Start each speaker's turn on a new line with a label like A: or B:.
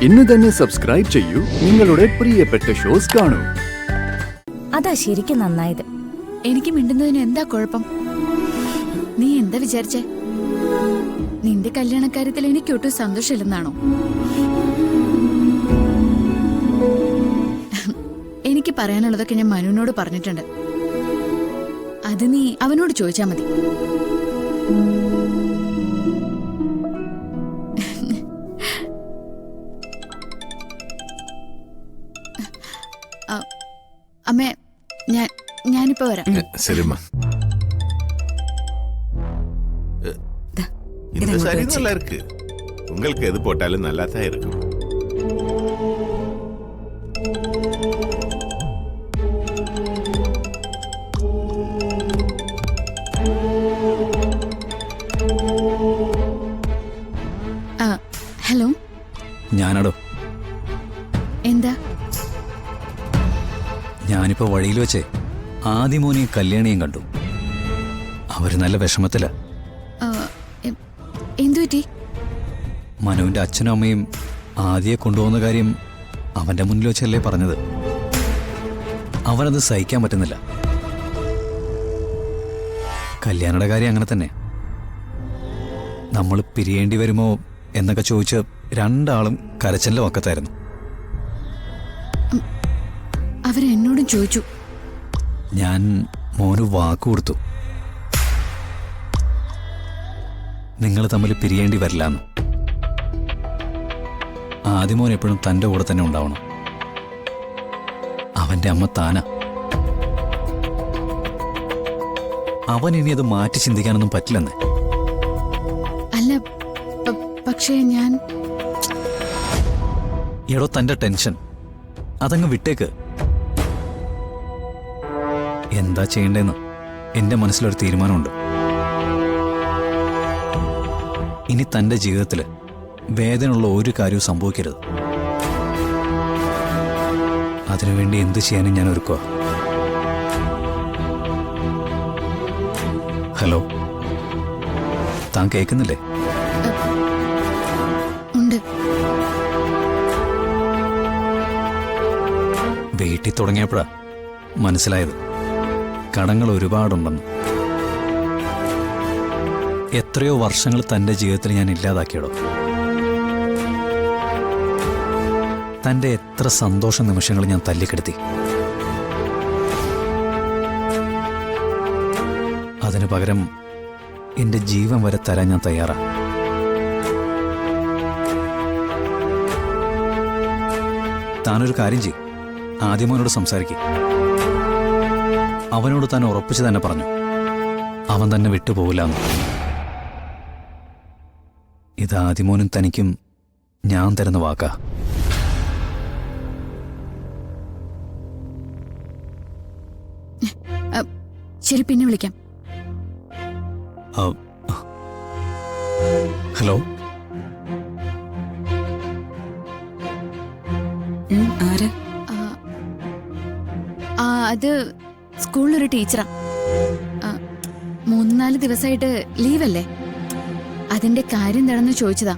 A: ഇന്ന് തന്നെ സബ്സ്ക്രൈബ് ചെയ്യൂ, നിങ്ങളുടെ പ്രിയപ്പെട്ട ഷോസ് കാണൂ.
B: അതാ ശരിക്കും നന്നായത്.
C: എനിക്ക് മിണ്ടുന്നതിന് എന്താ കുഴപ്പം? നീ എന്താ വിചാരിച്ചേ? നിന്റെ കല്യാണക്കാര്യത്തിൽ എനിക്കൊട്ടും സന്തോഷമില്ലെന്നാണോ? എനിക്ക് പറയാനുള്ളതൊക്കെ ഞാൻ മനുവിനോട് പറഞ്ഞിട്ടുണ്ട്. അത് നീ അവനോട് ചോദിച്ചാ മതി. അമ്മേ, ഞാനിപ്പോ വരാം.
D: சரிம்மா. இந்த சாரி நல்லா இருக்கு. உங்களுக்கு எது போட்டாலும் நல்லா தான் இருக்கும்.
C: ഹലോ,
E: ഞാനാടോ.
C: എന്താ?
E: ഞാനിപ്പോ വഴിയിൽ വെച്ചേ ആദിമോനെയും കല്യാണിയും കണ്ടു. അവര് നല്ല വിഷമത്തില.
C: എന്തുപറ്റി?
E: മനുവിന്റെ അച്ഛനും അമ്മയും ആദിയെ കൊണ്ടുപോകുന്ന കാര്യം അവന്റെ മുന്നിൽ വെച്ചല്ലേ പറഞ്ഞത്. അവനത് സഹിക്കാൻ പറ്റുന്നില്ല. കല്യാണയുടെ കാര്യം അങ്ങനെ തന്നെ. നമ്മൾ പിരിയേണ്ടി വരുമോ എന്നൊക്കെ ചോദിച്ച് രണ്ടാളും കരച്ചലിന്റെ വക്കത്തായിരുന്നു.
C: അവരെന്നോടും ചോദിച്ചു.
E: ഞാൻ മോന് വാക്ക് കൊടുത്തു, നിങ്ങൾ തമ്മിൽ പിരിയേണ്ടി വരില്ലാന്ന്. ആദിമോൻ എപ്പോഴും തൻ്റെ കൂടെ തന്നെ ഉണ്ടാവണം. അവന്റെ അമ്മ താന. അവൻ ഇനി അത് മാറ്റി ചിന്തിക്കാനൊന്നും പറ്റില്ലെന്ന്.
C: അല്ല, പക്ഷേ ഞാൻ
E: എടോ, തന്റെ ടെൻഷൻ അതങ്ങ് വിട്ടേക്ക്. എന്താ ചെയ്യേണ്ടതെന്ന് എന്റെ മനസ്സിലൊരു തീരുമാനമുണ്ട്. ഇനി തന്റെ ജീവിതത്തിൽ വേദനയുള്ള ഒരു കാര്യവും സംഭവിക്കരുത്. അതിനുവേണ്ടി എന്ത് ചെയ്യാനും ഞാൻ ഒരുക്കുക. ഹലോ, താൻ കേൾക്കുന്നില്ലേ?
C: ഉണ്ട്.
E: വീട്ടിൽ തുടങ്ങിയപ്പോഴാ മനസ്സിലായത് കടങ്ങൾ ഒരുപാടുണ്ടെന്ന്. എത്രയോ വർഷങ്ങൾ തൻ്റെ ജീവിതത്തിൽ ഞാൻ ഇല്ലാതാക്കിയടോ. തൻ്റെ എത്ര സന്തോഷ നിമിഷങ്ങൾ ഞാൻ തല്ലിക്കെടുത്തി. അതിനു പകരം എൻ്റെ ജീവൻ വരെ തരാൻ ഞാൻ തയ്യാറാ. താനൊരു കാര്യം ചെയ്യും, ആദിമോനോട് സംസാരിക്കും. അവനോട് താൻ ഉറപ്പിച്ച് തന്നെ പറഞ്ഞു, അവൻ തന്നെ വിട്ടുപോകില്ലെന്ന്. ഇത് ആദിമോനും തനിക്കും ഞാൻ തരുന്ന വാക്കാ.
C: ശരി, പിന്നെ വിളിക്കാം.
E: ഹലോ,
B: ആര്?
C: അത് സ്കൂളിലൊരു ടീച്ചറാ. 3-4 ദിവസമായിട്ട് ലീവല്ലേ, അതിന്റെ കാര്യം എന്താണെന്ന് ചോദിച്ചതാ.